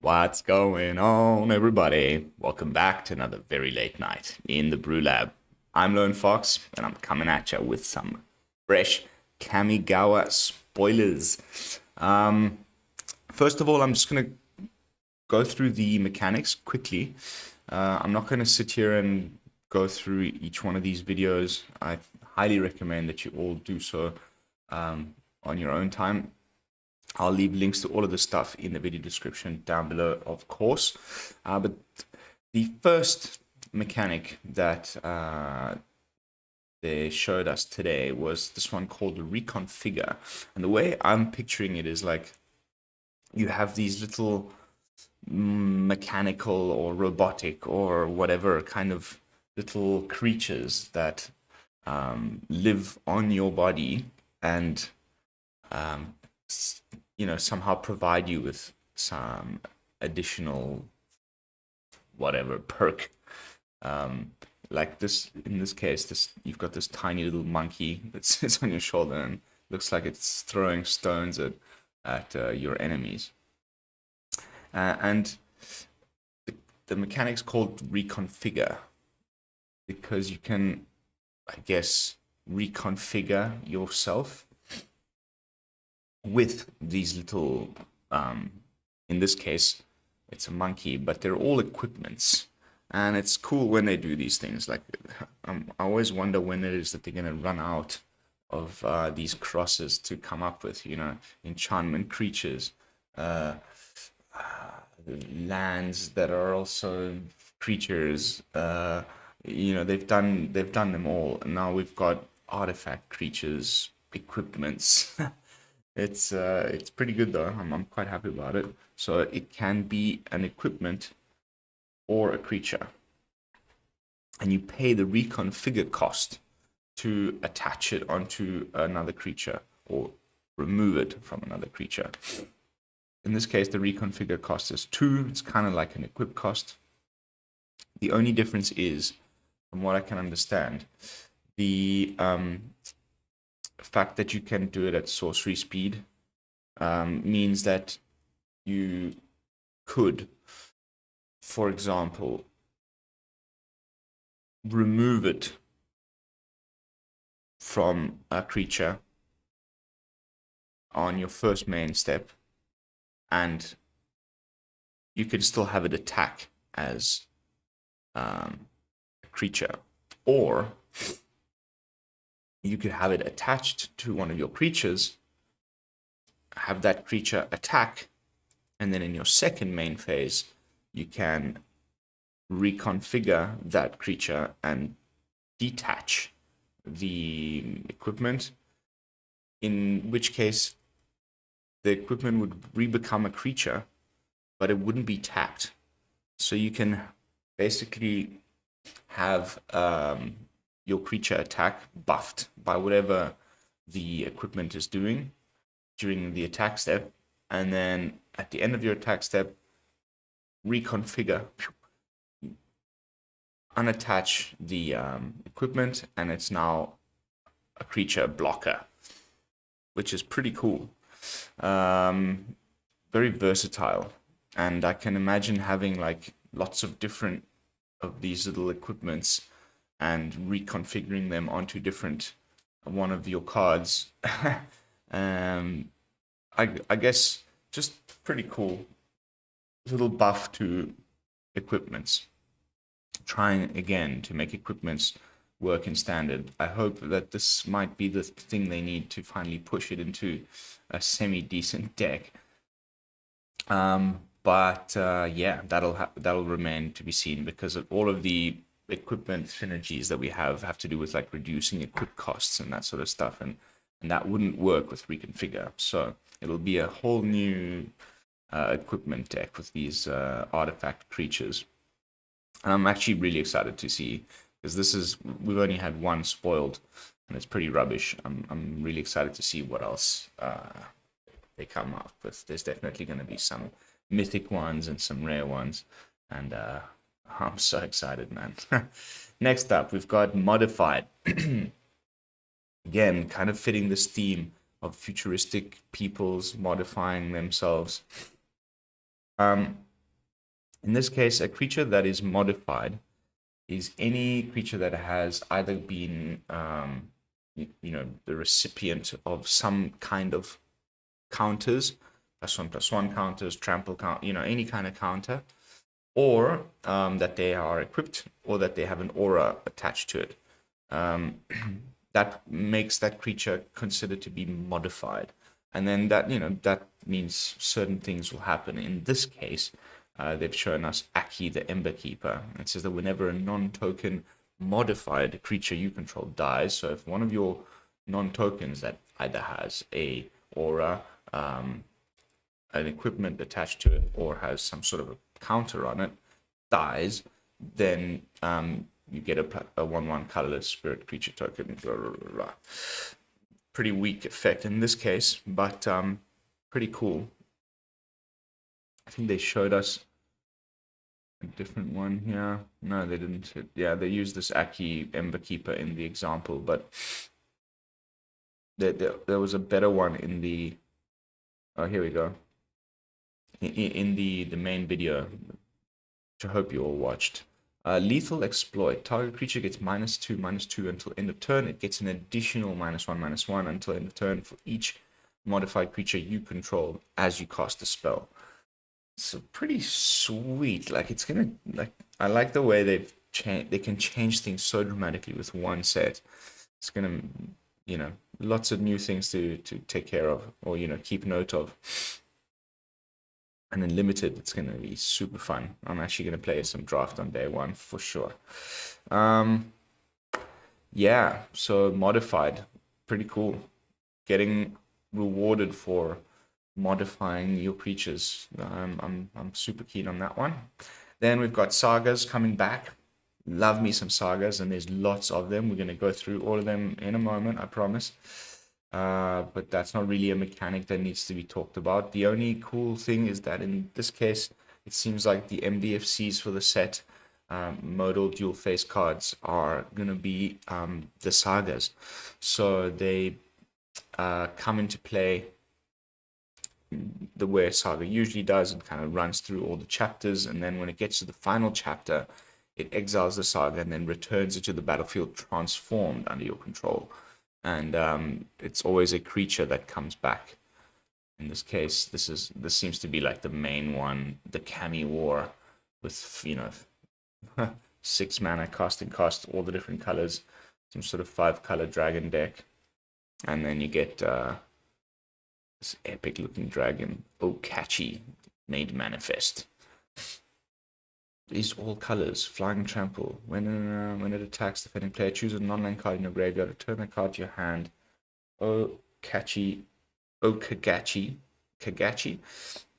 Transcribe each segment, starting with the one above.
What's going on, everybody? Welcome back to another very late night in the Brew-Lab. I'm Lone Fox, and I'm coming at you with some fresh Kamigawa spoilers. First of all, I'm just going to go through the mechanics quickly. I'm not going to sit here and go through each one of these videos. I highly recommend that you all do so on your own time. I'll leave links to all of the stuff in the video description down below, of course. But the first mechanic that they showed us today was this one called the Recon Figure. And the way I'm picturing it is like you have these little mechanical or robotic or whatever kind of little creatures that live on your body and somehow provide you with some additional whatever perk. Like this, in this case, you've got this tiny little monkey that sits on your shoulder and looks like it's throwing stones at your enemies. And the mechanic's called Recon Figure because you can, I guess, reconfigure yourself with these little, in this case, it's a monkey, but they're all equipments. And it's cool when they do these things. Like, I always wonder when it is that they're going to run out of these crosses to come up with, enchantment creatures, lands that are also creatures. They've done them all. And now we've got artifact creatures, equipments. It's pretty good though. I'm quite happy about it. So it can be an equipment or a creature, and you pay the reconfigure cost to attach it onto another creature or remove it from another creature. In this case, the reconfigure cost is 2. It's kind of like an equip cost. The only difference is, from what I can understand, the fact that you can do it at sorcery speed means that you could, for example, remove it from a creature on your first main step, and you can still have it attack as a creature, or you could have it attached to one of your creatures, have that creature attack, and then in your second main phase, you can reconfigure that creature and detach the equipment, in which case the equipment would re-become a creature, but it wouldn't be tapped. So you can basically have your creature attack buffed by whatever the equipment is doing during the attack step, and then at the end of your attack step, reconfigure, unattach the equipment, and it's now a creature blocker, which is pretty cool. Very versatile, and I can imagine having like lots of different of these little equipments and reconfiguring them onto different one of your cards. I guess just pretty cool little buff to equipments. Trying again to make equipments work in standard. I hope that this might be the thing they need to finally push it into a semi-decent deck. Yeah, that'll remain to be seen, because of all of the equipment synergies that we have to do with like reducing equip costs and that sort of stuff, and that wouldn't work with reconfigure. So it'll be a whole new equipment deck with these artifact creatures. And I'm actually really excited to see, because we've only had one spoiled and it's pretty rubbish. I'm really excited to see what else they come up with. There's definitely going to be some mythic ones and some rare ones, and I'm so excited, man. Next up, we've got Modified. Again, kind of fitting this theme of futuristic peoples modifying themselves. In this case, a creature that is modified is any creature that has either been, the recipient of some kind of counters, +1/+1 counters, trample count, any kind of counter, or that they are equipped, or that they have an aura attached to it. That makes that creature considered to be modified. And then that means certain things will happen. In this case, they've shown us Aki, the Ember Keeper. It says that whenever a non-token modified creature you control dies, so if one of your non-tokens that either has a aura, an equipment attached to it, or has some sort of a counter on it, dies, then you get a 1/1 colorless spirit creature token. Blah, blah, blah, blah. Pretty weak effect in this case, but pretty cool. I think they showed us a different one here. No, they didn't. Yeah, they used this Aki Ember Keeper in the example, but there was a better one in the. Oh, here we go. In the main video, which I hope you all watched. Lethal Exploit. Target creature gets -2/-2 until end of turn. It gets an additional -1/-1 until end of turn for each modified creature you control as you cast a spell. So pretty sweet. Like it's gonna I like the way they can change things so dramatically with one set. It's gonna lots of new things to take care of or keep note of. And then limited, it's going to be super fun. I'm actually going to play some draft on day one for sure. Yeah, so modified, pretty cool. Getting rewarded for modifying your creatures. I'm super keen on that one. Then we've got sagas coming back. Love me some sagas, and there's lots of them. We're going to go through all of them in a moment, I promise. But that's not really a mechanic that needs to be talked about. The only cool thing is that in this case, it seems like the MDFCs for the set, modal dual face cards, are going to be the sagas. So they come into play the way a saga usually does and kind of runs through all the chapters. And then when it gets to the final chapter, it exiles the saga and then returns it to the battlefield transformed under your control. And it's always a creature that comes back. In this case, this seems to be like the main one, the KAMIGAWA, with 6 mana casting cost, all the different colors, some sort of 5-color dragon deck, and then you get this epic looking dragon, Okachi, made manifest. These all colors, flying trample. When it attacks the defending player, choose a non-land card in your graveyard, return that card to your hand. Kagachi,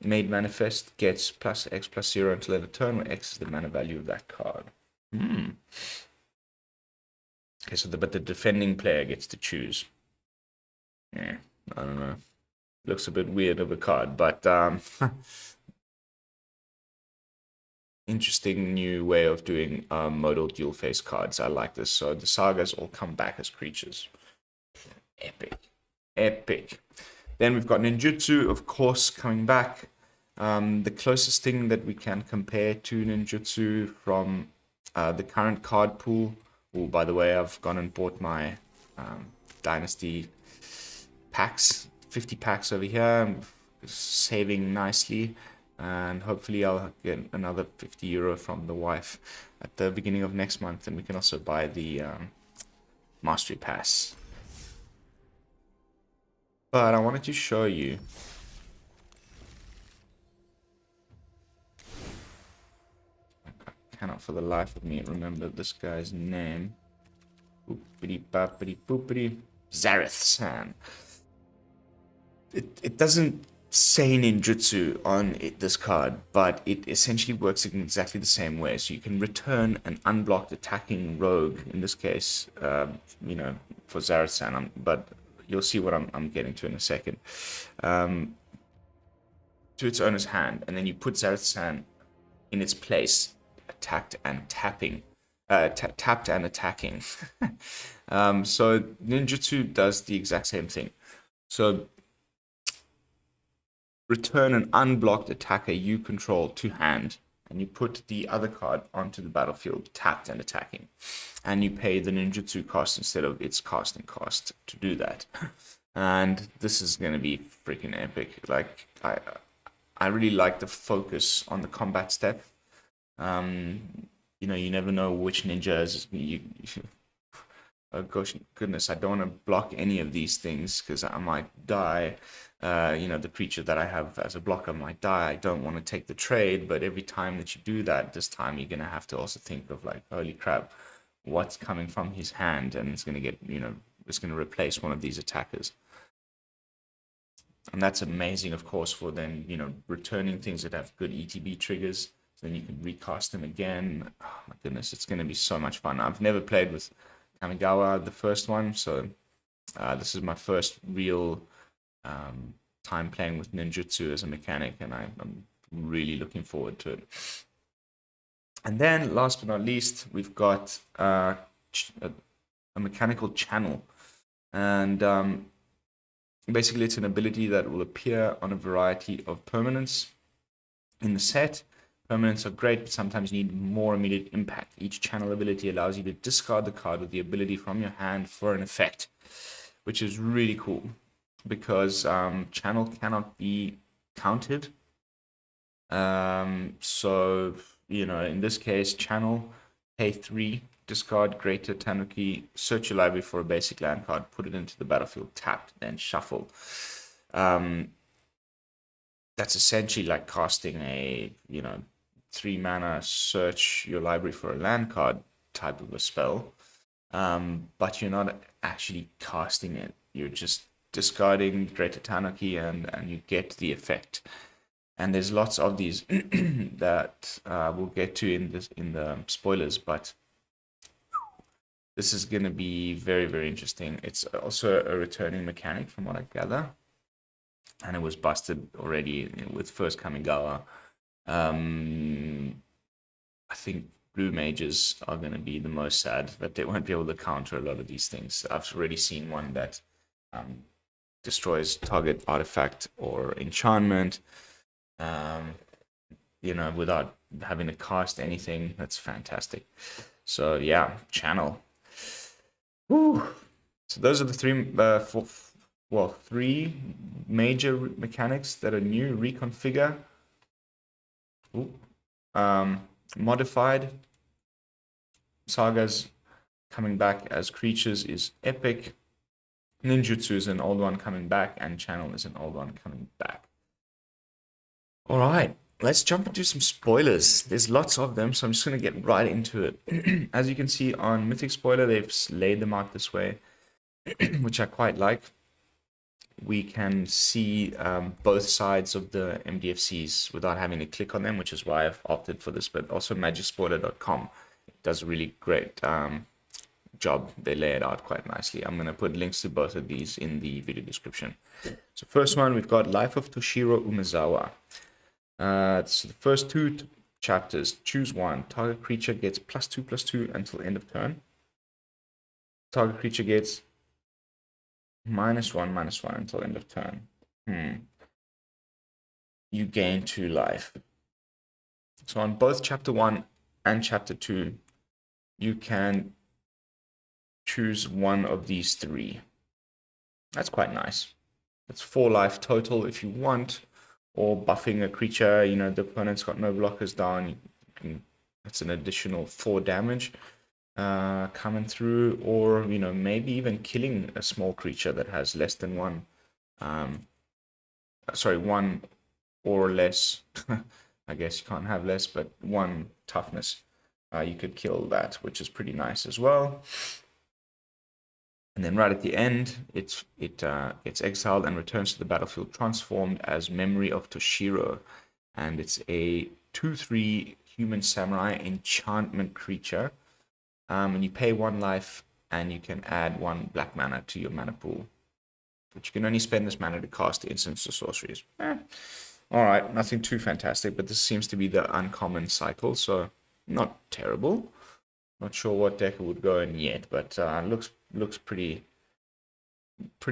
made manifest, gets +X/+0 until end of turn, where X is the mana value of that card. Okay, so but the defending player gets to choose. Yeah, I don't know. Looks a bit weird of a card, but interesting new way of doing modal dual face cards. I like this. So the sagas all come back as creatures. Epic. Then we've got ninjutsu, of course, coming back. The closest thing that we can compare to ninjutsu from the current card pool. Oh, by the way, I've gone and bought my Dynasty packs, 50 packs over here. I'm saving nicely. And hopefully I'll get another €50 from the wife at the beginning of next month, and we can also buy the Mastery Pass. But I wanted to show you. I cannot for the life of me remember this guy's name. Boopity boppity boopity. Zareth-san. It doesn't say ninjutsu on this card, but it essentially works in exactly the same way. So you can return an unblocked attacking rogue, in this case, for Zareth-san, but you'll see what I'm getting to in a second, to its owner's hand, and then you put Zareth-san in its place, tapped and attacking. So ninjutsu does the exact same thing. So return an unblocked attacker you control to hand, and you put the other card onto the battlefield, tapped and attacking. And you pay the ninjutsu cost instead of its casting cost to do that. And this is going to be freaking epic. Like, I really like the focus on the combat step. You know, you never know which ninja is oh gosh, goodness, I don't want to block any of these things because I might die. You know, the creature that I have as a blocker might die. I don't want to take the trade, but every time that you do that, this time you're going to have to also think of like, holy crap, what's coming from his hand? And it's going to get, you know, it's going to replace one of these attackers. And that's amazing, of course, for then, you know, returning things that have good ETB triggers. So then you can recast them again. Oh my goodness, it's going to be so much fun. I've never played with KAMIGAWA, the first one, so this is my first real time playing with ninjutsu as a mechanic, and I'm really looking forward to it. And then, last but not least, we've got a mechanical channel, and basically it's an ability that will appear on a variety of permanents in the set. Permanents are great, but sometimes you need more immediate impact. Each channel ability allows you to discard the card with the ability from your hand for an effect, which is really cool because channel cannot be counted. So, you know, in this case, channel, pay 3, discard Greater Tanuki, search your library for a basic land card, put it into the battlefield, tapped, then shuffle. That's essentially like casting a, you know, 3 mana search your library for a land card type of a spell, but you're not actually casting it. You're just discarding Greater Tanuki and you get the effect. And there's lots of these that we'll get to in the spoilers, but this is going to be very, very interesting. It's also a returning mechanic from what I gather, and it was busted already with first KAMIGAWA. I think blue mages are going to be the most sad that they won't be able to counter a lot of these things. I've already seen one that destroys target artifact or enchantment, you know, without having to cast anything. That's fantastic. So yeah, channel. Woo. So those are the three major mechanics that are new. Recon Figure. Modified. Sagas coming back as creatures is epic. Ninjutsu is an old one coming back, and channel is an old one coming back. All right, let's jump into some spoilers. There's lots of them, so I'm just going to get right into it. As you can see on Mythic Spoiler, they've laid them out this way, which I quite like. We can see both sides of the MDFCs without having to click on them, which is why I've opted for this, but also magicspoiler.com does a really great job. They lay it out quite nicely. I'm going to put links to both of these in the video description. So first one, we've got Life of Toshiro Umazawa. So the first 2 chapters, choose one. Target creature gets +2/+2 until end of turn. Target creature gets -1/-1 until end of turn. You gain 2 life. So on both chapter 1 and chapter 2, you can choose one of these 3. That's quite nice. That's 4 life total if you want, or buffing a creature, you know, the opponent's got no blockers down, that's an additional 4 damage coming through, or, you know, maybe even killing a small creature that has less than 1 or less. I guess you can't have less, but 1 toughness. You could kill that, which is pretty nice as well. And then right at the end, it gets exiled and returns to the battlefield transformed as Memory of Toshiro. And it's a 2/3 human samurai enchantment creature. And you pay 1 life, and you can add 1 black mana to your mana pool. But you can only spend this mana to cast instants or sorceries. Alright, nothing too fantastic, but this seems to be the uncommon cycle, so not terrible. Not sure what deck it would go in yet, but looks pretty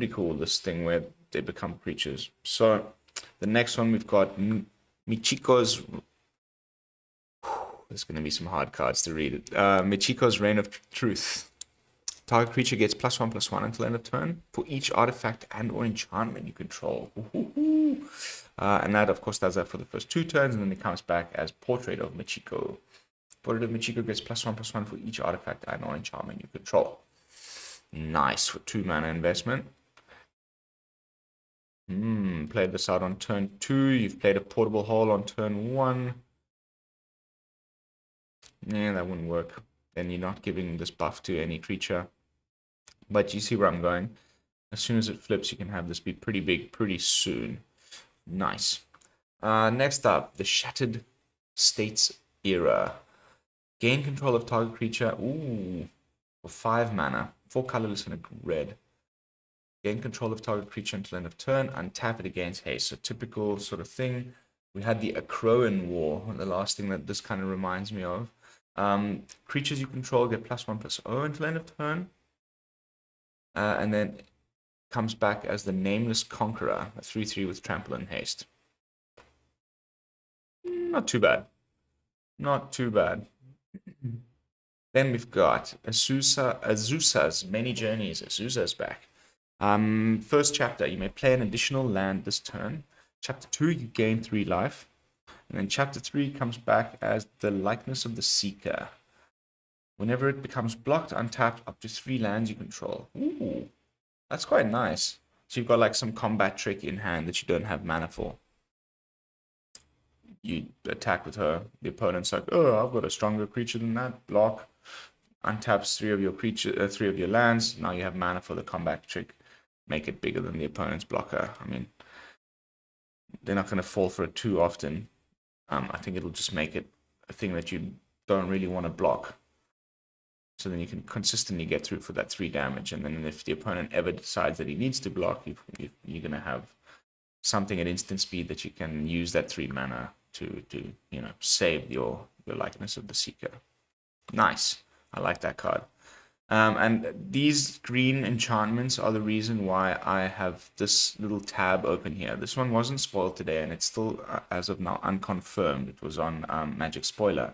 cool, this thing where they become creatures. So the next one we've got Michiko's there's going to be some hard cards to read. Michiko's Reign of Truth. Target creature gets +1/+1 until end of turn for each artifact and or enchantment you control. And that, of course, does that for the first 2 turns, and then it comes back as Portrait of Michiko. Portrait of Michiko gets +1/+1 for each artifact and or enchantment you control. Nice for 2 mana investment. Played this out on turn 2. You've played a Portable Hole on turn 1. Yeah, that wouldn't work. Then you're not giving this buff to any creature. But you see where I'm going. As soon as it flips, you can have this be pretty big pretty soon. Nice. Next up, the Shattered States Era. Gain control of target creature. Ooh, for 5 mana. 4 colorless and a red. Gain control of target creature until end of turn. Untap it against haste. So typical sort of thing. We had the Akroan War. The last thing that this kind of reminds me of. Creatures you control get +1/+0 until end of turn. And then comes back as the Nameless Conqueror, a 3/3 with trample and haste. Not too bad. Not too bad. Then we've got Azusa's Many Journeys. Azusa's back. First chapter, you may play an additional land this turn. Chapter 2, you gain 3 life. And then chapter 3 comes back as the Likeness of the Seeker. Whenever it becomes blocked, untap up to 3 lands you control. Ooh, that's quite nice. So you've got like some combat trick in hand that you don't have mana for. You attack with her. The opponent's like, oh, I've got a stronger creature than that. Block. Untaps 3 of your 3 of your lands. Now you have mana for the combat trick. Make it bigger than the opponent's blocker. I mean, they're not going to fall for it too often. I think it'll just make it a thing that you don't really want to block. So then you can consistently get through for that 3 damage. And then if the opponent ever decides that he needs to block, you're going to have something at instant speed that you can use that 3 mana to save your Likeness of the Seeker. Nice. I like that card. And these green enchantments are the reason why I have this little tab open here. This one wasn't spoiled today, and it's still, as of now, unconfirmed. It was on Magic Spoiler.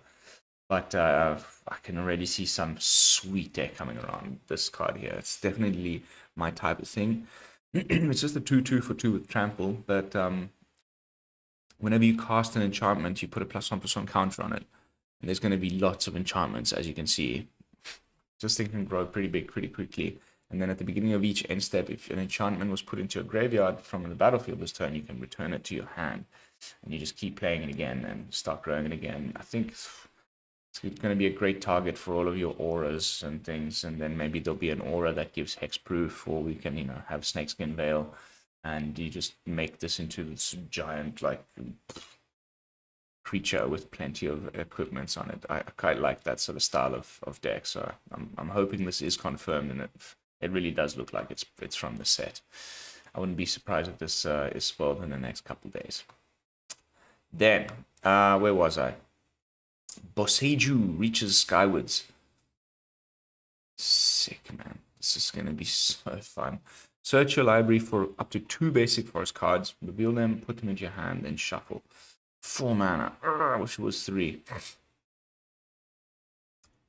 But I can already see some sweet deck coming around this card here. It's definitely my type of thing. It's just a 2/2 for 2 with trample, but whenever you cast an enchantment, you put a +1/+1 counter on it. And there's going to be lots of enchantments, as you can see. This thing can grow pretty big pretty quickly. And then at the beginning of each end step, if an enchantment was put into your graveyard from the battlefield this turn, you can return it to your hand. And you just keep playing it again and start growing it again. I think it's going to be a great target for all of your auras and things. And then maybe there'll be an aura that gives hexproof, or we can, have Snakeskin Veil. And you just make this into this giant, like, creature with plenty of equipments on it. I quite like that sort of style of deck. So I'm hoping this is confirmed, and it really does look like it's from the set. I wouldn't be surprised if this is spoiled in the next couple days. Then, where was I? Boseiju reaches skywards. Sick, man. This is going to be so fun. Search your library for up to 2 basic forest cards, reveal them, put them into your hand, and shuffle. 4 mana. I wish it was 3.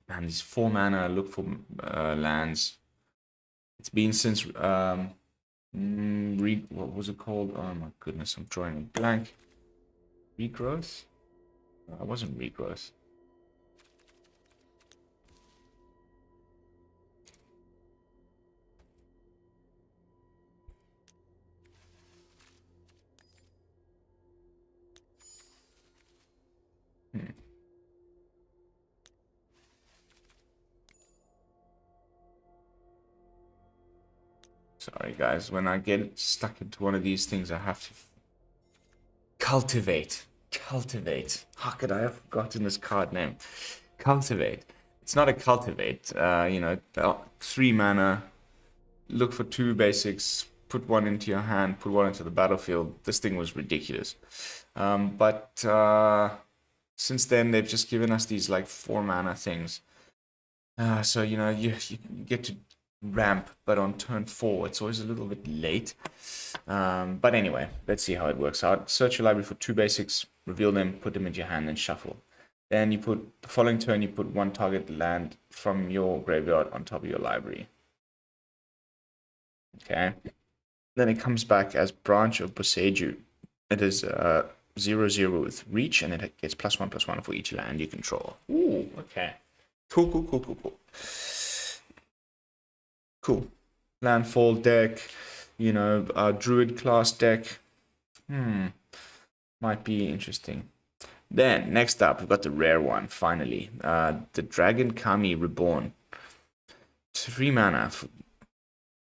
Man, these 4 mana, look for lands. It's been since what was it called? Oh my goodness, I'm drawing a blank. Regrowth? It wasn't Regrowth. Sorry, guys. When I get stuck into one of these things, I have to cultivate. Cultivate. How could I have forgotten this card name? Cultivate. It's not a cultivate. 3 mana. Look for 2 basics. Put 1 into your hand. Put 1 into the battlefield. This thing was ridiculous. But since then, they've just given us these like 4 mana things. So you get to ramp, but on turn 4 it's always a little bit late. But anyway, let's see how it works out. Search your library for 2 basics, reveal them, put them into your hand, and shuffle. Then you put the following turn, you put one target land from your graveyard on top of your library. Okay. Then it comes back as Branch of Boseiju. It is 0/0 with reach, and it gets +1/+1 for each land you control. Ooh, okay. Cool. Cool. Landfall deck, you know, Druid class deck. Might be interesting. Then, next up, we've got the rare one, finally. The Dragon Kami Reborn. 3 mana.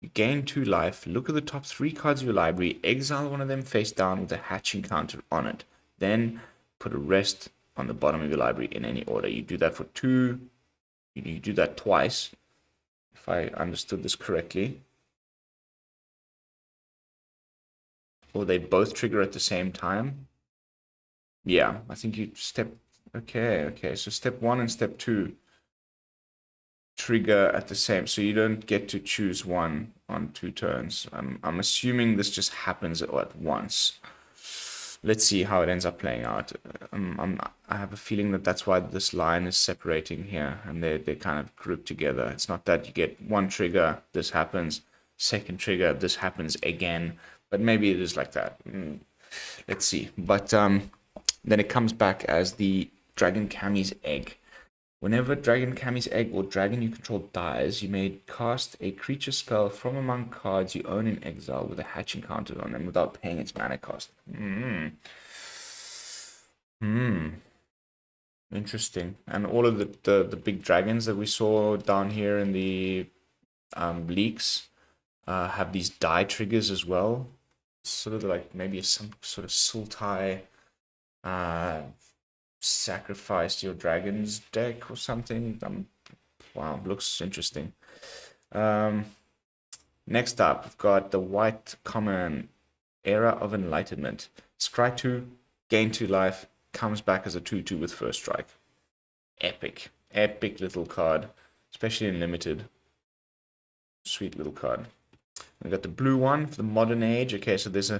You gain 2 life. Look at the top 3 cards of your library. Exile one of them face down with a hatching counter on it. Then put a rest on the bottom of your library in any order. You do that for 2. You do that twice, if I understood this correctly. Or they both trigger at the same time. Yeah, I think you step... Okay. So step 1 and step 2 trigger at the same... So you don't get to choose one on 2 turns. I'm assuming this just happens at once. Let's see how it ends up playing out. I have a feeling that that's why this line is separating here. And they're kind of grouped together. It's not that you get one trigger, this happens. Second trigger, this happens again. But maybe it is like that. Let's see. But then it comes back as the Dragon Kami's Egg. Whenever Dragon Kami's Egg or dragon you control dies, you may cast a creature spell from among cards you own in exile with a hatching counter on them without paying its mana cost. Interesting. And all of the big dragons that we saw down here in the leaks have these die triggers as well. Sort of like maybe some sort of Sultai sacrifice your dragons deck or something. Wow, looks interesting. Next up, we've got the white common Era of Enlightenment. Scry 2, gain 2 life, comes back as a 2/2 with first strike. Epic little card, especially in limited. Sweet little card. We got the blue one for the modern age. Okay, so there's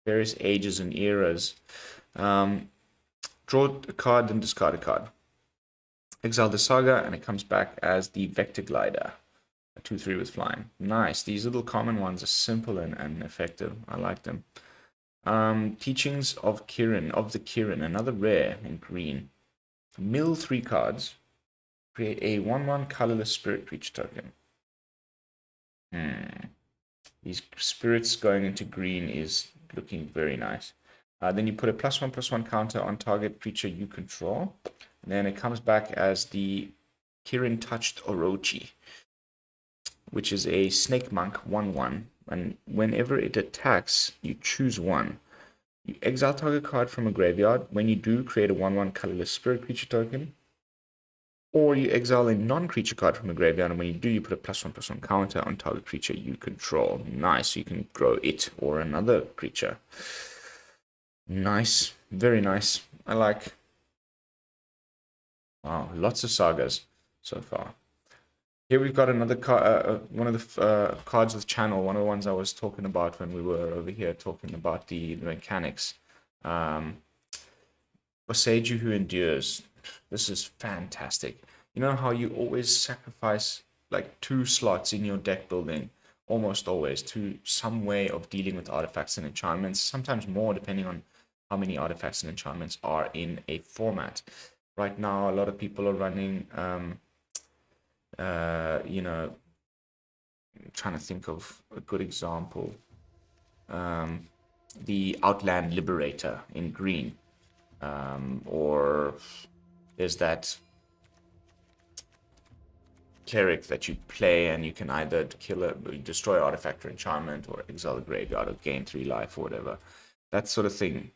various ages and eras. Draw a card, then discard a card. Exile the Saga, and it comes back as the Vector Glider. A 2/3 with flying. Nice. These little common ones are simple and effective. I like them. Teachings of the Kirin, another rare in green. Mill 3 cards. Create a 1/1 colorless spirit creature token. These spirits going into green is looking very nice. Then you put a +1/+1 counter on target creature you control. And then it comes back as the Kirin Touched Orochi, which is a Snake Monk 1/1. And whenever it attacks, you choose one. You exile target card from a graveyard. When you do, create a 1/1 colorless spirit creature token. Or you exile a non-creature card from a graveyard, and when you do, you put a +1/+1 counter on target creature you control. Nice, you can grow it or another creature. Nice, very nice. I like. Wow, lots of sagas so far. Here we've got another card, one of the cards with channel, one of the ones I was talking about when we were over here talking about the mechanics. Boseiju Who Endures. This is fantastic. You know how you always sacrifice like 2 slots in your deck building, almost always, to some way of dealing with artifacts and enchantments, sometimes more depending on how many artifacts and enchantments are in a format. Right now, a lot of people are running, you know, I'm trying to think of a good example. The Outland Liberator in green. Or there's that cleric that you play and you can either destroy artifact or enchantment or exile the graveyard or gain 3 life or whatever. That sort of thing.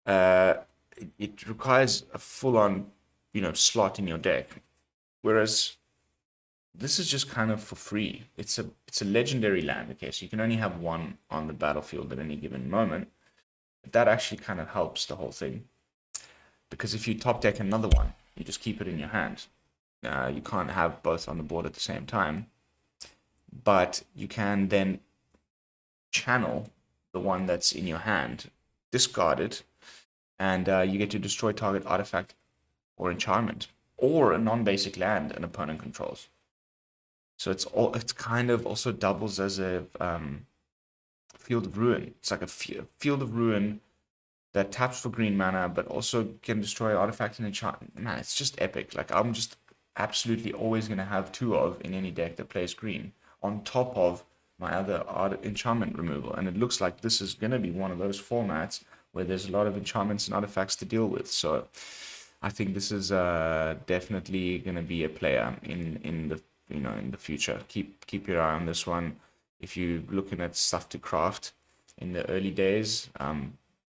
It requires a full-on, you know, slot in your deck. Whereas this is just kind of for free. It's a legendary land, okay, so you can only have one on the battlefield at any given moment. That actually kind of helps the whole thing. Because if you top deck another one, you just keep it in your hand. You can't have both on the board at the same time. But you can then channel the one that's in your hand, discard it, and you get to destroy target artifact or enchantment, or a non-basic land an opponent controls. So it's kind of also doubles as a Field of Ruin. It's like a Field of Ruin that taps for green mana, but also can destroy artifact and enchantment. Man, it's just epic. Like, I'm just absolutely always going to have 2 of in any deck that plays green, on top of my other enchantment removal. And it looks like this is going to be one of those formats where there's a lot of enchantments and artifacts to deal with. So I think this is definitely going to be a player in the in the future. Keep your eye on this one. If you're looking at stuff to craft in the early days,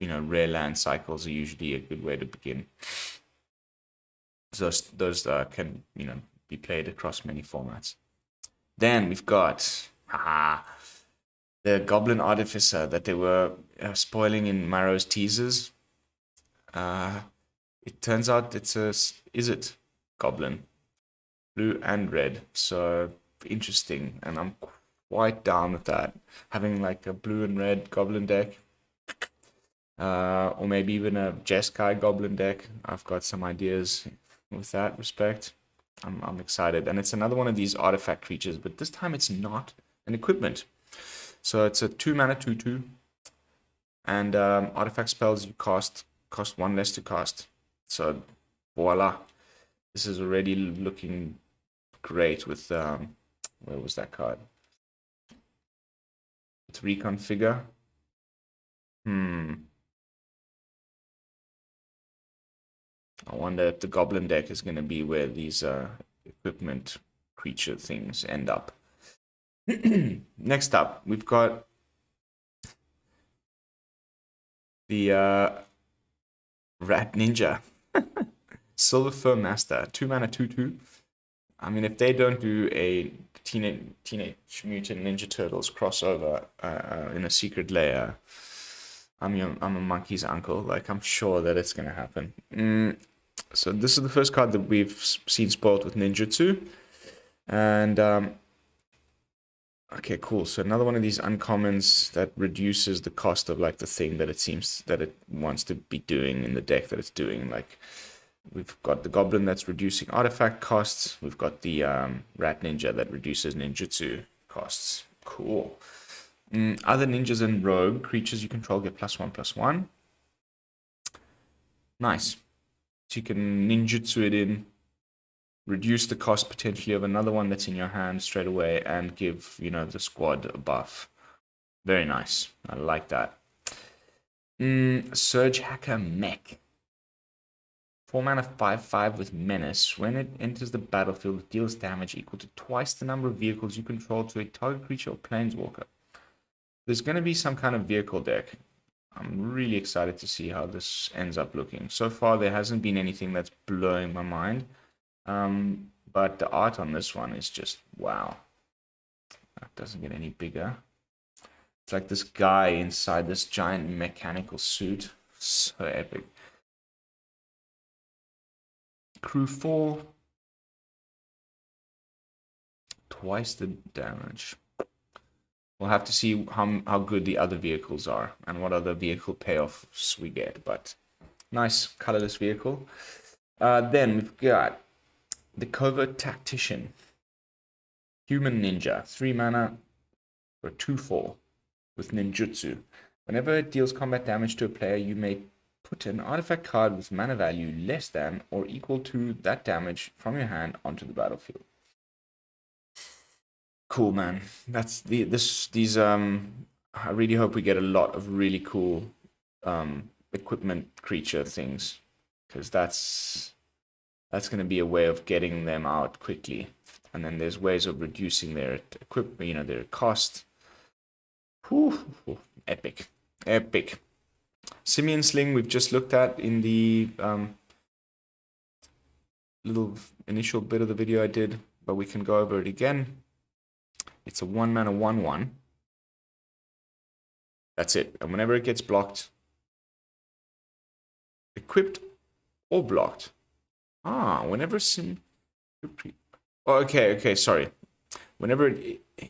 rare land cycles are usually a good way to begin. Those can be played across many formats. Then we've got the Goblin Artificer that they were spoiling in Maro's teasers. It turns out it's a Izzet Goblin, blue and red. So interesting, and I'm quite down with that. Having like a blue and red Goblin deck. Or maybe even a Jeskai Goblin deck. I've got some ideas with that respect. I'm excited. And it's another one of these artifact creatures, but this time it's not an equipment. So it's a 2-mana 2/2. And artifact spells you cost 1 less to cast. So voila. This is already looking great with where was that card? It's Recon Figure. I wonder if the Goblin deck is going to be where these equipment creature things end up. Next up, we've got the Rat Ninja. Silver Fur Master, 2-mana 2/2. I mean, if they don't do a Teenage Mutant Ninja Turtles crossover in a secret layer, I'm a monkey's uncle. Like, I'm sure that it's gonna happen. So this is the first card that we've seen spoiled with ninjutsu, and okay, cool. So another one of these uncommons that reduces the cost of like the thing that it seems that it wants to be doing in the deck that it's doing. Like, we've got the Goblin that's reducing artifact costs. We've got the Rat Ninja that reduces ninjutsu costs. Cool. Other ninjas and rogue creatures you control get +1/+1. Nice. So you can ninjutsu it in, reduce the cost potentially of another one that's in your hand straight away, and give, the squad a buff. Very nice. I like that. Surge Hacker Mech. 4-mana 5/5 with Menace. When it enters the battlefield, it deals damage equal to twice the number of vehicles you control to a target creature or planeswalker. There's going to be some kind of vehicle deck. I'm really excited to see how this ends up looking. So far, there hasn't been anything that's blowing my mind. But the art on this one is just wow. That doesn't get any bigger. It's like this guy inside this giant mechanical suit. So epic. Crew 4. Twice the damage. We'll have to see how good the other vehicles are and what other vehicle payoffs we get. But nice colorless vehicle. Then we've got the Covert Tactician. Human Ninja. 3-mana for 2/4 with ninjutsu. Whenever it deals combat damage to a player, you may put an artifact card with mana value less than or equal to that damage from your hand onto the battlefield. Cool, man. That's these I really hope we get a lot of really cool equipment creature things, because that's going to be a way of getting them out quickly. And then there's ways of reducing their equipment, their cost. Epic. Simian Sling we've just looked at in the little initial bit of the video I did, but we can go over it again. It's a 1-mana 1/1. That's it. And whenever it gets blocked, equipped or blocked. Whenever okay, sorry. Whenever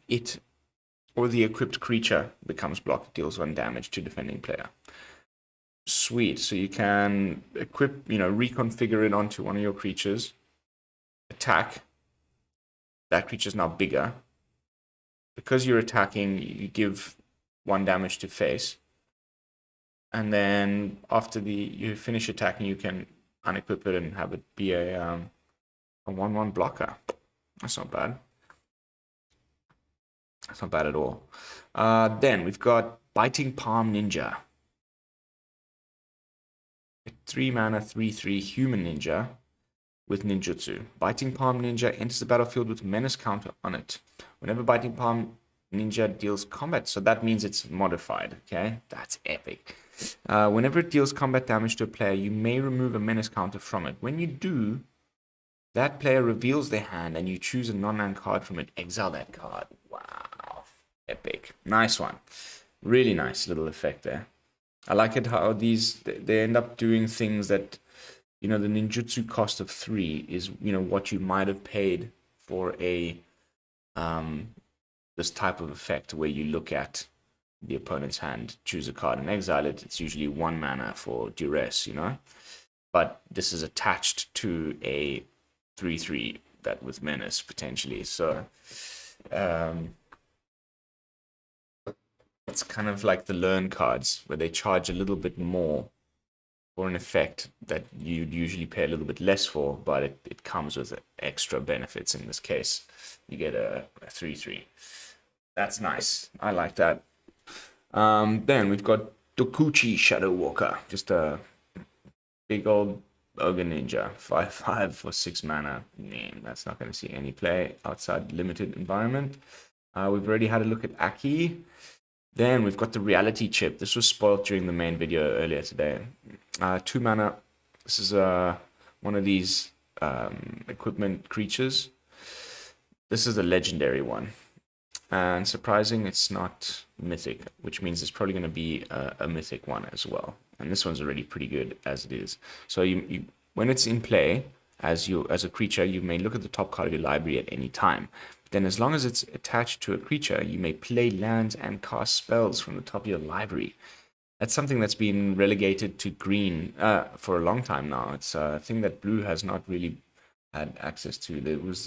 it or the equipped creature becomes blocked, it deals 1 damage to defending player. Sweet. So you can equip, reconfigure it onto one of your creatures. Attack. That creature's now bigger. Because you're attacking, you give 1 damage to face. And then after you finish attacking, you can unequip it and have it be a 1/1 blocker. That's not bad. That's not bad at all. Then we've got Biting Palm Ninja. A 3 mana 3/3 human ninja with ninjutsu. Biting Palm Ninja enters the battlefield with menace counter on it. Whenever Biting Palm Ninja deals combat, so that means it's modified, okay? That's epic. Whenever it deals combat damage to a player, you may remove a menace counter from it. When you do, that player reveals their hand and you choose a non-land card from it. Exile that card. Wow. Epic. Nice one. Really nice little effect there. I like it how they end up doing things that, the ninjutsu cost of 3 is, what you might have paid for a this type of effect where you look at the opponent's hand, choose a card and exile it. It's usually 1 mana for duress, but this is attached to a 3/3 that with menace potentially. So it's kind of like the learn cards where they charge a little bit more for an effect that you'd usually pay a little bit less for, but it comes with extra benefits. In this case, you get a 3/3. That's nice. I like that. Then we've got Dokuchi Shadow Walker, just a big old Ogre Ninja, 5/5 for 6 mana. Man, that's not going to see any play outside limited environment. We've already had a look at Aki. Then we've got the Reality Chip. This was spoiled during the main video earlier today. 2 mana. This is one of these equipment creatures. This is the legendary one. And surprising, it's not mythic, which means it's probably going to be a mythic one as well. And this one's already pretty good as it is. So you when it's in play as a creature, you may look at the top card of your library at any time. But then as long as it's attached to a creature, you may play lands and cast spells from the top of your library. That's something that's been relegated to green for a long time now. It's a thing that blue has not really had access to. There was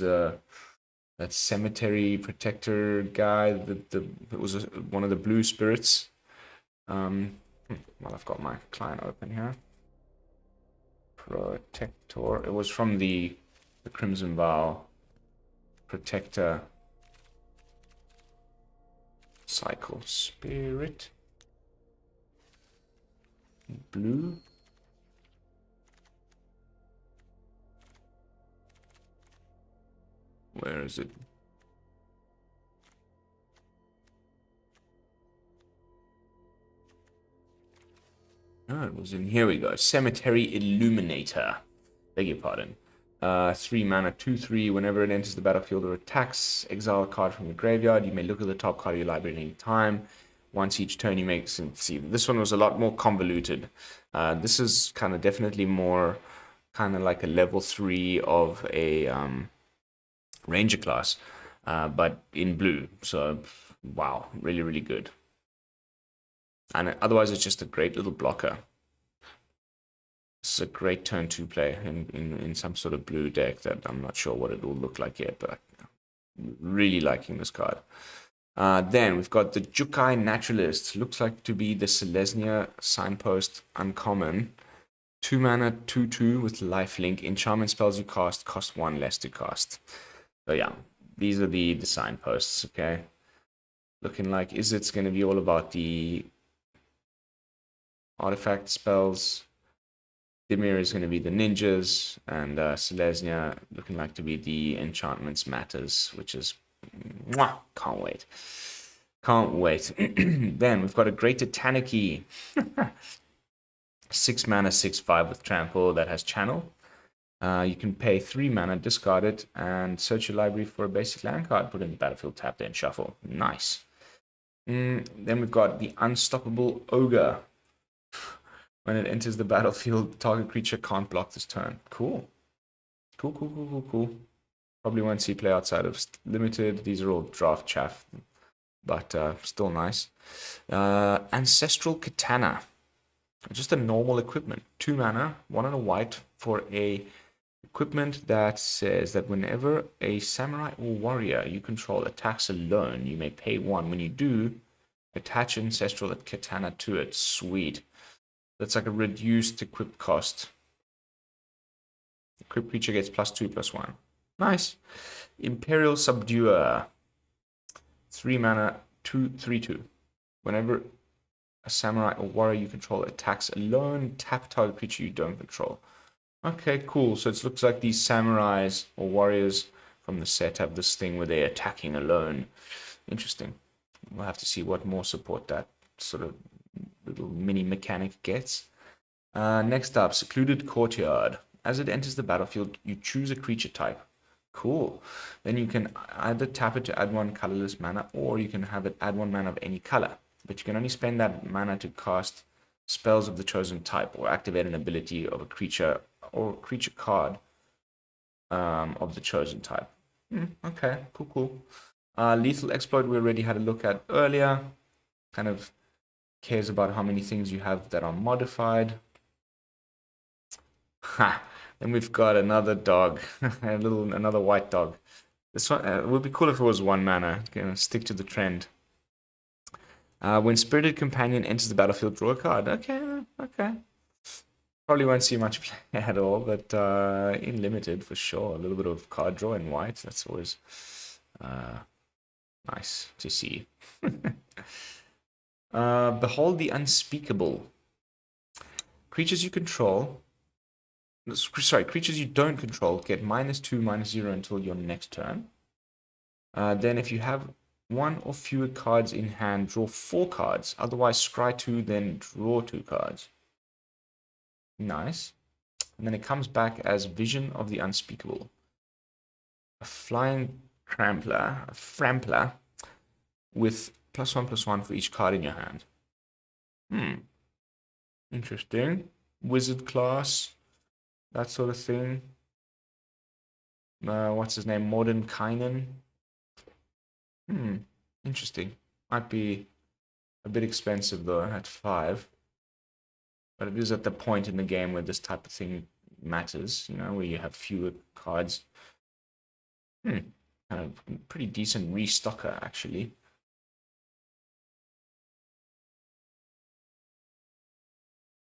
that cemetery protector guy. It was one of the blue spirits. Well, I've got my client open here. Protector. It was from the Crimson Vow. Protector. Cycle Spirit. Blue. Where is it? Oh, it was in here we go. Cemetery Illuminator. Beg your pardon. 3 mana, 2/3. Whenever it enters the battlefield or attacks, exile a card from your graveyard. You may look at the top card of your library at any time. Once each turn, you make some. See, this one was a lot more convoluted. This is kind of definitely more kind of like a level 3 of a Ranger class, but in blue. So, wow, really, really good. And otherwise, it's just a great little blocker. This is a great turn 2 play in some sort of blue deck that I'm not sure what it will look like yet, but really liking this card. Then we've got the Zhukai Naturalist. Looks like to be the Selesnya Signpost uncommon. 2 mana, 2/2 with lifelink. Enchantment spells you cast cost 1 less to cast. So yeah, these are the signposts, okay? Looking like it's going to be all about the artifact spells. Dimir is going to be the ninjas, and Selesnya looking like to be the enchantments matters, which is mwah, can't wait. Can't wait. Then we've got a Greater Tanuki. 6 mana, 6/5 with trample that has channel. You can pay 3 mana, discard it, and search your library for a basic land card. Put it in the battlefield, tap, then shuffle. Nice. Then we've got the Unstoppable Ogre. When it enters the battlefield, target creature can't block this turn. Cool. Cool. Probably won't see play outside of limited. These are all draft chaff, but still nice. Ancestral Katana. Just a normal equipment. 2 mana, 1 and a white for a equipment that says that whenever a samurai or warrior you control attacks alone, you may pay 1. When you do, attach Ancestral Katana to it. Sweet. That's like a reduced equip cost. Equip creature gets +2/+1. Nice. Imperial Subduer. 3 mana, 2/3/2. Whenever a samurai or warrior you control attacks alone, tap target creature you don't control. Okay, cool. So it looks like these samurais or warriors from the set have this thing where they're attacking alone. Interesting. We'll have to see what more support that sort of little mini mechanic gets. Next up, Secluded Courtyard. As it enters the battlefield, you choose a creature type. Cool. Then you can either tap it to add 1 colorless mana, or you can have it add 1 mana of any color. But you can only spend that mana to cast spells of the chosen type or activate an ability of a creature or creature card of the chosen type. Okay, cool. Lethal Exploit we already had a look at earlier. Kind of cares about how many things you have that are modified. Ha! Then we've got another dog, another white dog. This one would be cool if it was 1 mana. Gonna stick to the trend. When Spirited Companion enters the battlefield, draw a card. Okay. Probably won't see much play at all, but in limited for sure. A little bit of card draw in white. That's always nice to see. Behold the Unspeakable. Creatures you control. Sorry, creatures you don't control get -2/-0 until your next turn. Then if you have 1 or fewer cards in hand, draw 4 cards. Otherwise, scry 2, then draw 2 cards. Nice. And then it comes back as Vision of the Unspeakable. A flying Frampler with +1/+1 for each card in your hand. Interesting. Wizard class. That sort of thing. What's his name? Mordenkainen. Interesting. Might be a bit expensive though at 5. But it is at the point in the game where this type of thing matters, where you have fewer cards. Kind of pretty decent restocker, actually.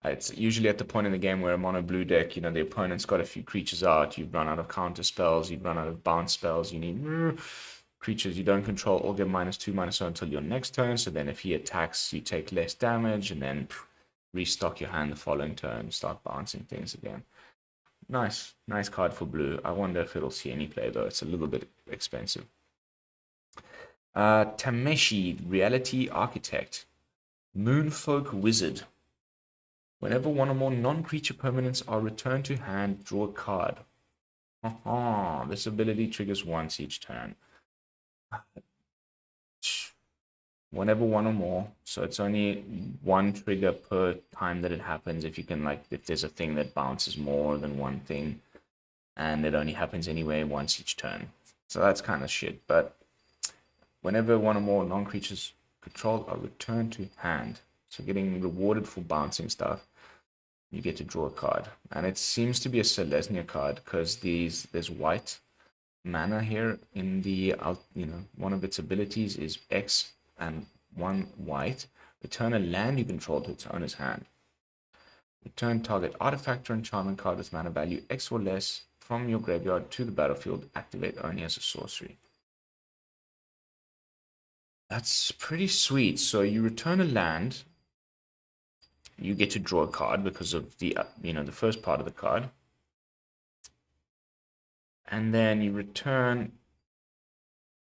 It's usually at the point in the game where a mono blue deck, the opponent's got a few creatures out, you've run out of counter spells, you've run out of bounce spells, you need creatures you don't control all get -2/-0 until your next turn. So then if he attacks, you take less damage, and then restock your hand the following turn, start bouncing things again. Nice card for blue. I wonder if it'll see any play though. It's a little bit expensive. Tameshi, Reality Architect. Moonfolk Wizard. Whenever 1 or more non-creature permanents are returned to hand, draw a card. This ability triggers once each turn. Whenever 1 or more, so it's only 1 trigger per time that it happens. If you can, if there's a thing that bounces more than 1 thing, and it only happens anyway once each turn. So that's kind of shit. But whenever 1 or more non-creatures controlled are returned to hand, so getting rewarded for bouncing stuff, you get to draw a card. And it seems to be a Selesnya card because there's white mana here in the one of its abilities is X and 1 white. Return a land you control to its owner's hand. Return target artifact or enchantment card with mana value X or less from your graveyard to the battlefield. Activate only as a sorcery. That's pretty sweet. So you return a land, you get to draw a card because of the the first part of the card, and then you return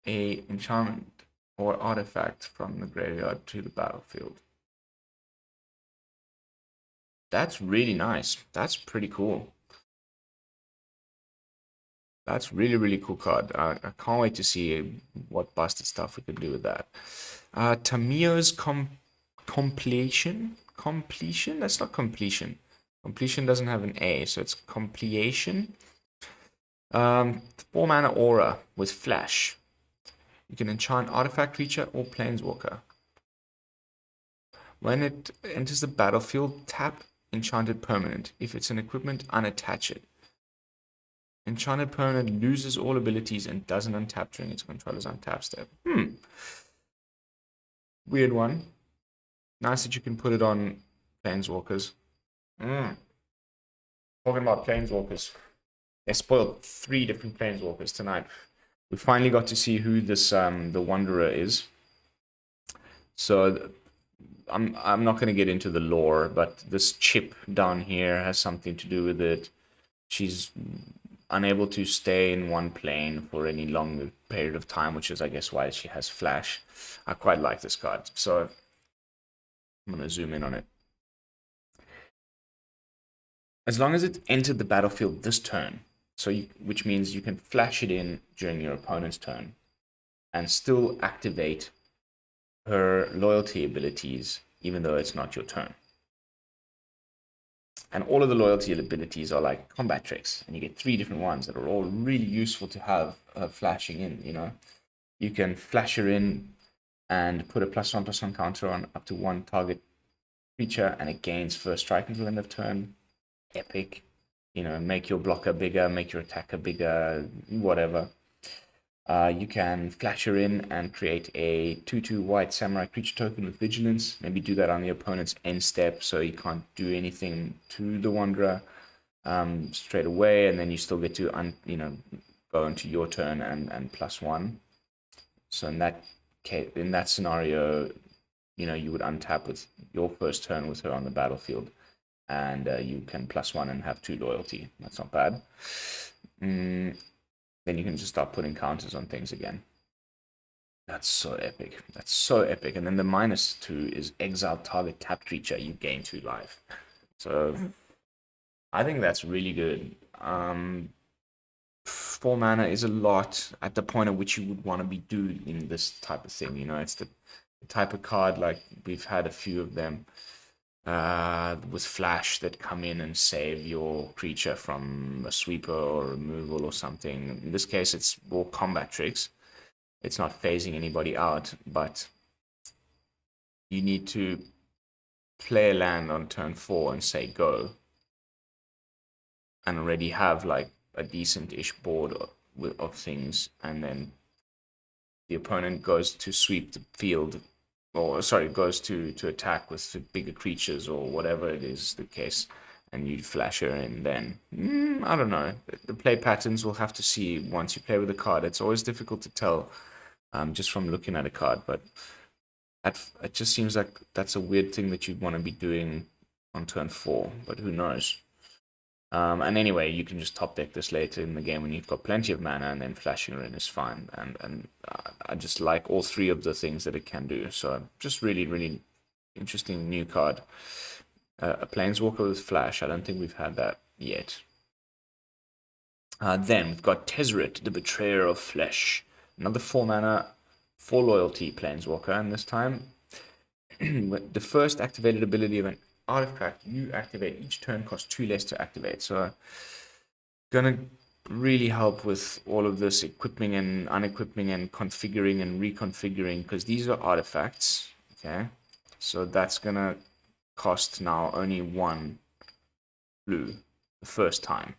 a enchantment or artifact from the graveyard to the battlefield. That's really nice. That's pretty cool. That's really cool card. I can't wait to see what busted stuff we could do with that. Tamiyo's completion. That's not completion. Completion doesn't have an A, so it's completion. 4 mana aura with flash. You can enchant artifact creature or planeswalker. When it enters the battlefield, tap enchanted permanent. If it's an equipment, unattach it. Enchanted permanent loses all abilities and doesn't untap during its controller's untap step. Weird one. Nice that you can put it on planeswalkers. Talking about planeswalkers. They spoiled 3 different planeswalkers tonight. We finally got to see who this the Wanderer is. So I'm not going to get into the lore, but this chip down here has something to do with it. She's unable to stay in one plane for any longer period of time, which is, I guess, why she has flash. I quite like this card, so I'm going to zoom in on it. As long as it entered the battlefield this turn, which means you can flash it in during your opponent's turn and still activate her loyalty abilities, even though it's not your turn. And all of the loyalty abilities are like combat tricks, and you get 3 different ones that are all really useful to have flashing in, you know. You can flash her in and put a +1/+1 counter on up to 1 target creature, and it gains first strike until end of turn. Epic. You know, make your blocker bigger, make your attacker bigger, whatever. You can flash her in and create a 2/2 white samurai creature token with vigilance. Maybe do that on the opponent's end step, so you can't do anything to the Wanderer straight away, and then you still get to go into your turn and +1. So in that scenario, you know, you would untap with your first turn with her on the battlefield, and you can +1 and have 2 loyalty. That's not bad. Then you can just start putting counters on things again. That's so epic. That's so epic. And then the -2 is exile target tapped creature. You gain 2 life. So I think that's really good. 4 mana is a lot at the point at which you would want to be doing this type of thing. You know, it's the type of card, like we've had a few of them with flash that come in and save your creature from a sweeper or removal or something. In this case, it's more combat tricks. It's not phasing anybody out, but you need to play a land on turn 4 and say go, and already have like a decent-ish board of things, and then the opponent goes to sweep the field, or sorry, goes to attack with bigger creatures or whatever it is the case, and you flash her in. Then I don't know. The play patterns we'll have to see once you play with the card. It's always difficult to tell just from looking at a card, but it just seems like that's a weird thing that you'd want to be doing on turn 4, but who knows. And anyway, you can just top deck this later in the game when you've got plenty of mana, and then flashing her in is fine. And I just like all 3 of the things that it can do. So just really, really interesting new card. A Planeswalker with flash. I don't think we've had that yet. Then we've got Tezrit, the Betrayer of Flesh. Another 4 mana, 4 loyalty Planeswalker, and this time the first activated ability of an artifact you activate each turn costs 2 less to activate. So gonna really help with all of this equipping and unequipping and configuring and reconfiguring, because these are artifacts. Okay, so that's gonna cost now only 1 blue the first time,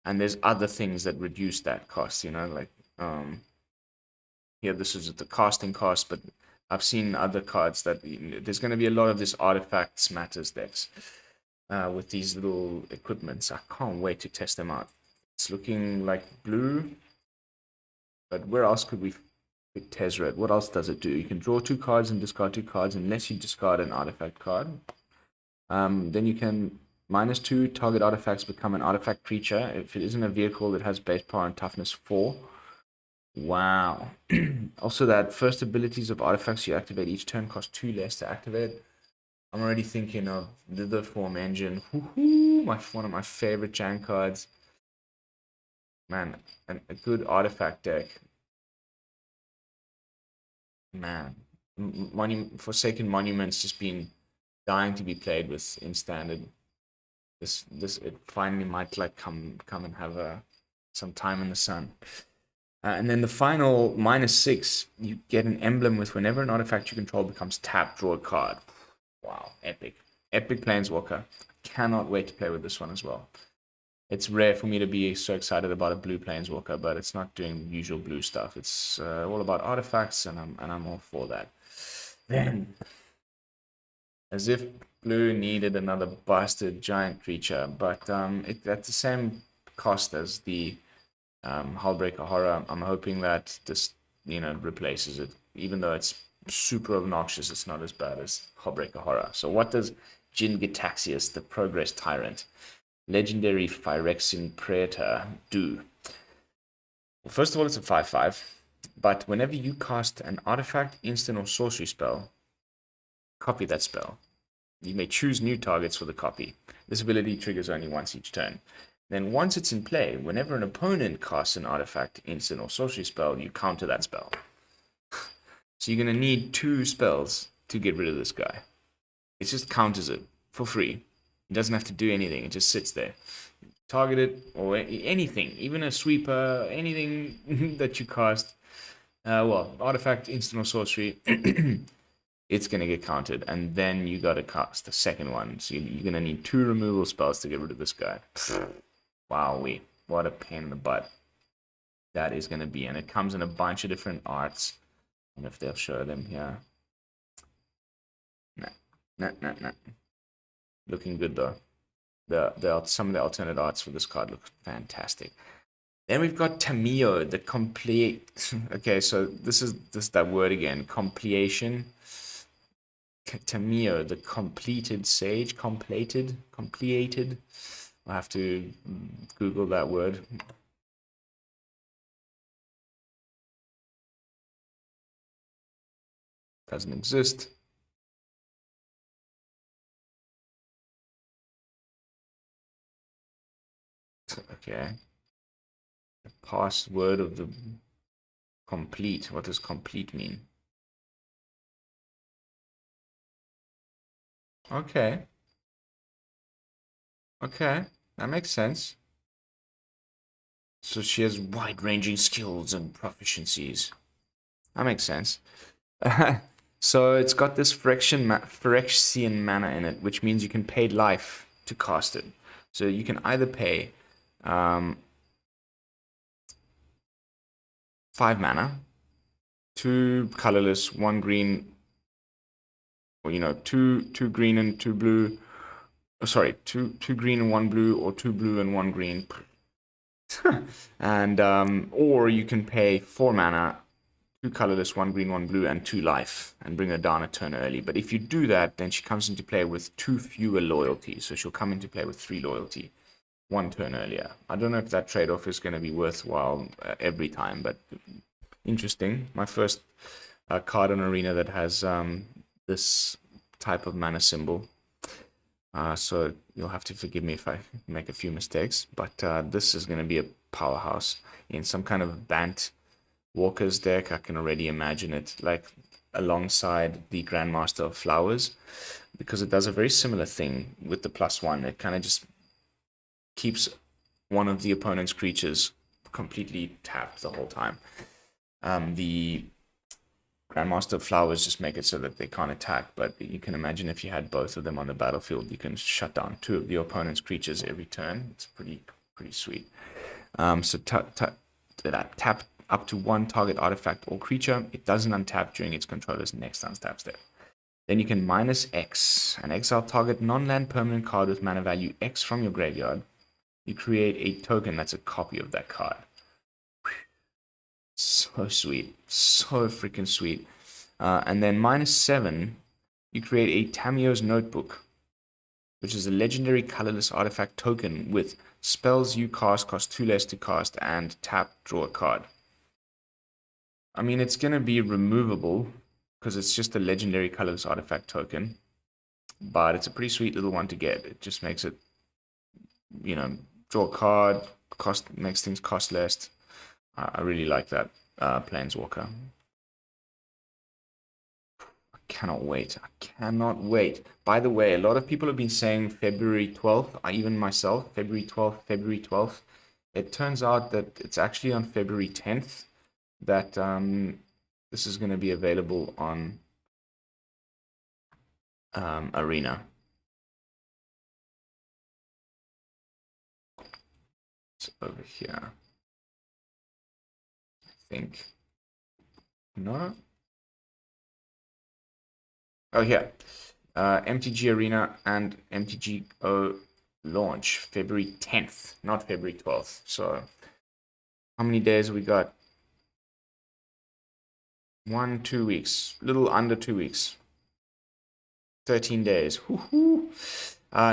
and there's other things that reduce that cost, you know, like here this is the casting cost, but I've seen other cards that there's going to be a lot of this artifacts matters decks with these little equipments. I can't wait to test them out. It's looking like blue, but where else could we fit Tezrit? What else does it do? You can draw 2 cards and discard 2 cards unless you discard an artifact card. Then you can -2 target artifacts become an artifact creature. If it isn't a vehicle, it has base power and toughness 4. Wow. Also, that first abilities of artifacts you activate each turn cost 2 less to activate. I'm already thinking of the Form Engine. One of my favorite Jan cards. Man, a good artifact deck. Man, Forsaken Monuments just been dying to be played with in standard. It finally might like come and have some time in the sun. And then the final -6, you get an emblem with whenever an artifact you control becomes tapped, draw a card. Wow, epic. Epic Planeswalker. Cannot wait to play with this one as well. It's rare for me to be so excited about a blue Planeswalker, but it's not doing usual blue stuff. It's all about artifacts, and I'm all for that. Then, as if blue needed another bastard giant creature, but at the same cost as the Hullbreaker Horror. I'm hoping that this, replaces it. Even though it's super obnoxious, it's not as bad as Hullbreaker Horror. So what does Jin Gitaxias, the Progress Tyrant, legendary Phyrexian Praetor, do? Well, first of all, it's a 5/5. But whenever you cast an artifact, instant, or sorcery spell, copy that spell. You may choose new targets for the copy. This ability triggers only once each turn. Then once it's in play, whenever an opponent casts an artifact, instant, or sorcery spell, you counter that spell. So you're going to need 2 spells to get rid of this guy. It just counters it for free. It doesn't have to do anything. It just sits there. Target it, or anything, even a sweeper, anything that you cast. Artifact, instant, or sorcery, it's going to get countered. And then you got to cast the second one. So you're going to need 2 removal spells to get rid of this guy. Wowee, what a pain in the butt that is going to be. And it comes in a bunch of different arts. I wonder if they'll show them here. Nah. Looking good though. Some of the alternate arts for this card look fantastic. Then we've got Tamiyo, the complete. Okay, so this is that word again. Completion. Tamiyo, the completed sage. Completed. I'll have to Google that word. Doesn't exist. Okay. The password of the complete. What does complete mean? Okay. Okay, that makes sense. So she has wide-ranging skills and proficiencies. That makes sense. So it's got this Phyrexian mana in it, which means you can pay life to cast it. So you can either pay 5 mana, 2 colorless, 1 green, or 2 green and 2 blue. Oh, sorry, 2 green and 1 blue, or 2 blue and 1 green. And or you can pay 4 mana, 2 colorless, 1 green, 1 blue, and 2 life, and bring her down a turn early. But if you do that, then she comes into play with 2 fewer loyalty. So she'll come into play with 3 loyalty, 1 turn earlier. I don't know if that trade-off is going to be worthwhile every time, but interesting. My first card on Arena that has this type of mana symbol. So you'll have to forgive me if I make a few mistakes, but this is going to be a powerhouse in some kind of Bant Walker's deck. I can already imagine it like alongside the Grandmaster of Flowers, because it does a very similar thing with the +1. It kind of just keeps one of the opponent's creatures completely tapped the whole time. The Grandmaster of Flowers just make it so that they can't attack, but you can imagine if you had both of them on the battlefield, you can shut down 2 of the opponent's creatures every turn. It's pretty sweet. So tap up to 1 target artifact or creature. It doesn't untap during its controller's next untap step. Then you can -X and exile target non-land permanent card with mana value X from your graveyard. You create a token that's a copy of that card. So sweet. So freaking sweet. And then -7, you create a Tamiyo's Notebook, which is a legendary colorless artifact token with spells you cast cost 2 less to cast, and tap, draw a card. I mean, it's going to be removable because it's just a legendary colorless artifact token, but it's a pretty sweet little one to get. It just makes it, draw a card, makes things cost less. I really like that Planeswalker. I cannot wait. By the way, a lot of people have been saying February 12th, even myself, February 12th. it turns out that it's actually on February 10th that this is going to be available on Arena. It's over here, I think. No? Oh, here. MTG Arena and MTGO launch February 10th, not February 12th. So, how many days we got? 2 weeks. Little under 2 weeks. 13 days. Woohoo!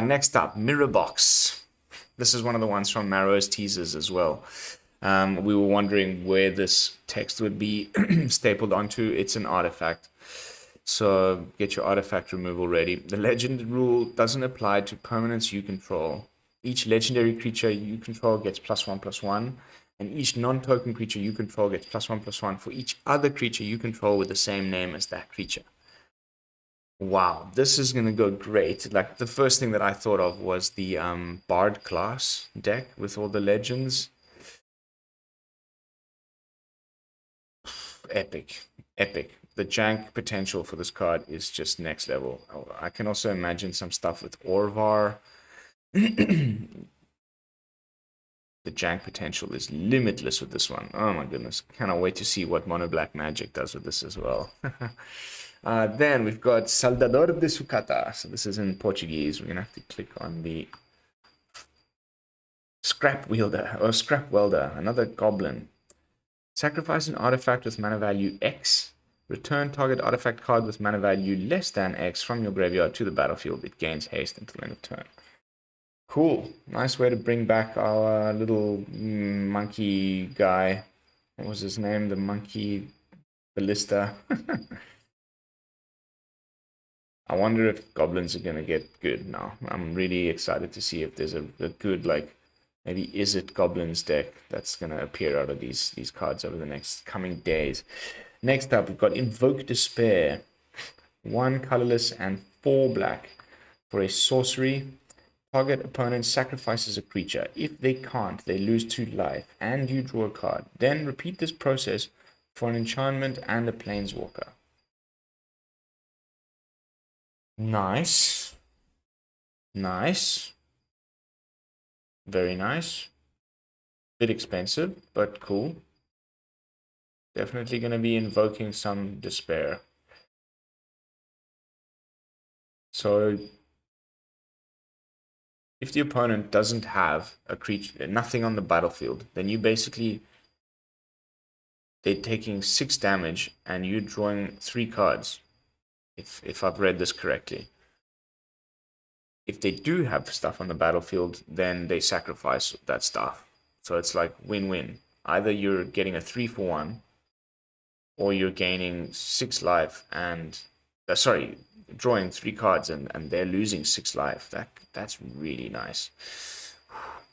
Next up, Mirror Box. This is one of the ones from Marrow's teasers as well. We were wondering where this text would be stapled onto. It's an artifact. So get your artifact removal ready. The legend rule doesn't apply to permanents you control. Each legendary creature you control gets +1/+1, and each non-token creature you control gets +1/+1 for each other creature you control with the same name as that creature. Wow, this is going to go great. Like, the first thing that I thought of was the Bard class deck with all the legends. Epic. Epic. The jank potential for this card is just next level. I can also imagine some stuff with Orvar. The jank potential is limitless with this one. Oh my goodness. Cannot wait to see what Mono Black Magic does with this as well. Then we've got Soldador de Sucata. So this is in Portuguese. We're going to have to click on the Scrap Wielder or Scrap Welder, another goblin. Sacrifice an artifact with mana value X. Return target artifact card with mana value less than X from your graveyard to the battlefield. It gains haste until end of turn. Cool. Nice way to bring back our little monkey guy. What was his name? The monkey ballista. I wonder if goblins are going to get good now. I'm really excited to see if there's a good, like, maybe Is It Goblins deck that's going to appear out of these cards over the next coming days. Next up, we've got Invoke Despair. 1 colorless and 4 black for a sorcery. Target opponent sacrifices a creature. If they can't, they lose 2 life and you draw a card. Then repeat this process for an enchantment and a planeswalker. Nice. Nice. Very nice. Bit expensive, but cool. Definitely going to be invoking some despair. So if the opponent doesn't have a creature, nothing on the battlefield, then you basically, they're taking 6 damage and you're drawing 3 cards. If I've read this correctly. If they do have stuff on the battlefield, then they sacrifice that stuff. So it's like win-win. Either you're getting a 3-for-1, or you're gaining 6 life and drawing 3 cards and they're losing 6 life. That's really nice.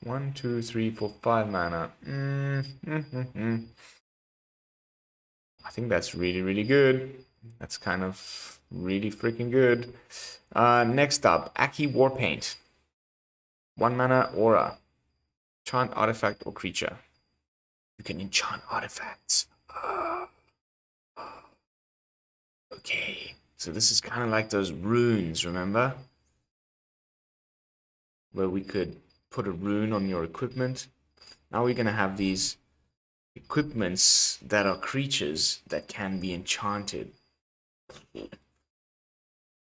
1, 2, 3, 4, 5 mana. I think that's really, really good. That's kind of really freaking good. Next up, Aki Warpaint. 1 mana aura. Enchant artifact or creature. You can enchant artifacts. Okay, so this is kind of like those runes, remember? Where we could put a rune on your equipment. Now we're going to have these equipments that are creatures that can be enchanted.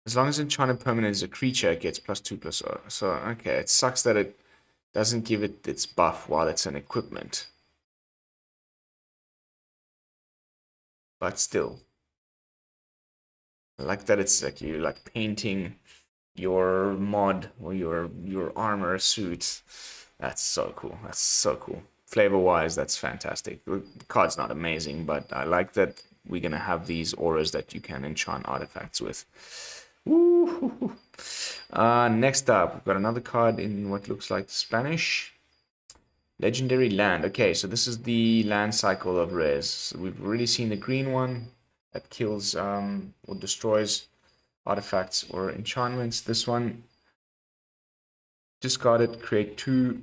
As long as enchanted permanent is a creature, it gets +2/+0. So, okay, it sucks that it doesn't give it its buff while it's an equipment. But still. I like that it's like you're like painting your mod or your armor suit. That's so cool. That's so cool. Flavor-wise, that's fantastic. The card's not amazing, but I like that we're going to have these auras that you can enchant artifacts with. Woo! Next up, we've got another card in what looks like Spanish. Legendary Land. Okay, so this is the land cycle of rares. So we've already seen the green one that kills or destroys artifacts or enchantments. This one, discard it, create two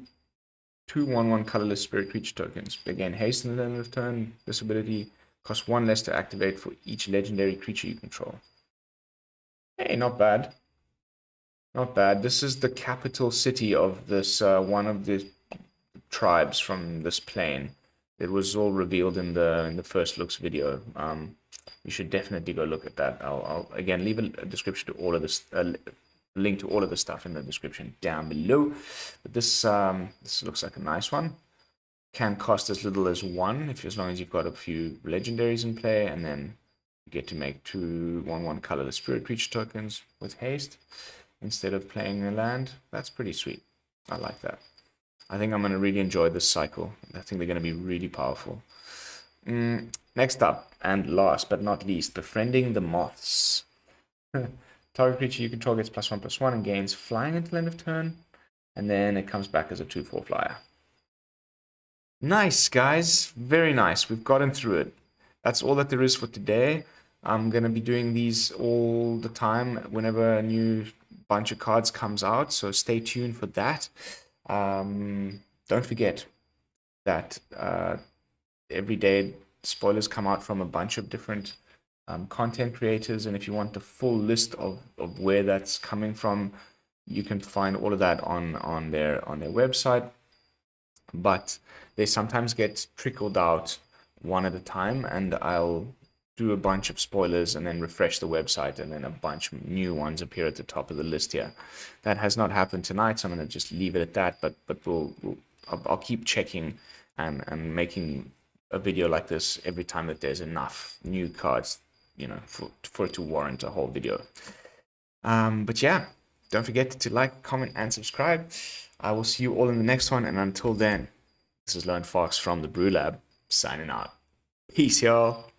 2 1/1 colorless spirit creature tokens. They gain haste in the end of turn. This ability costs 1 less to activate for each legendary creature you control. Hey, not bad. Not bad. This is the capital city of this one of the tribes from this plane. It was all revealed in the first looks video. You should definitely go look at that. I'll again leave a description to all of this, link to all of the stuff in the description down below. But this looks like a nice one. Can cost as little as 1 as long as you've got a few legendaries in play, and then you get to make 2 1/1 colorless spirit creature tokens with haste instead of playing a land. That's pretty sweet. I like that. I think I'm going to really enjoy this cycle. I think they're going to be really powerful. Next up, and last but not least, Befriending the Moths. Target creature you control gets +1/+1 and gains flying until end of turn. And then it comes back as a 2/4 flyer. Nice, guys. Very nice. We've gotten through it. That's all that there is for today. I'm going to be doing these all the time whenever a new bunch of cards comes out. So stay tuned for that. Don't forget that every day spoilers come out from a bunch of different content creators, and if you want the full list of where that's coming from, you can find all of that on their website. But they sometimes get trickled out one at a time, and I'll do a bunch of spoilers and then refresh the website, and then a bunch of new ones appear at the top of the list here. That has not happened tonight, so I'm going to just leave it at that. But I'll keep checking and making a video like this every time that there's enough new cards, you know, for it to warrant a whole video. But yeah, don't forget to like, comment, and subscribe. I will see you all in the next one, and until then, this is Lone Fox from the Brew-Lab, signing out. Peace, y'all.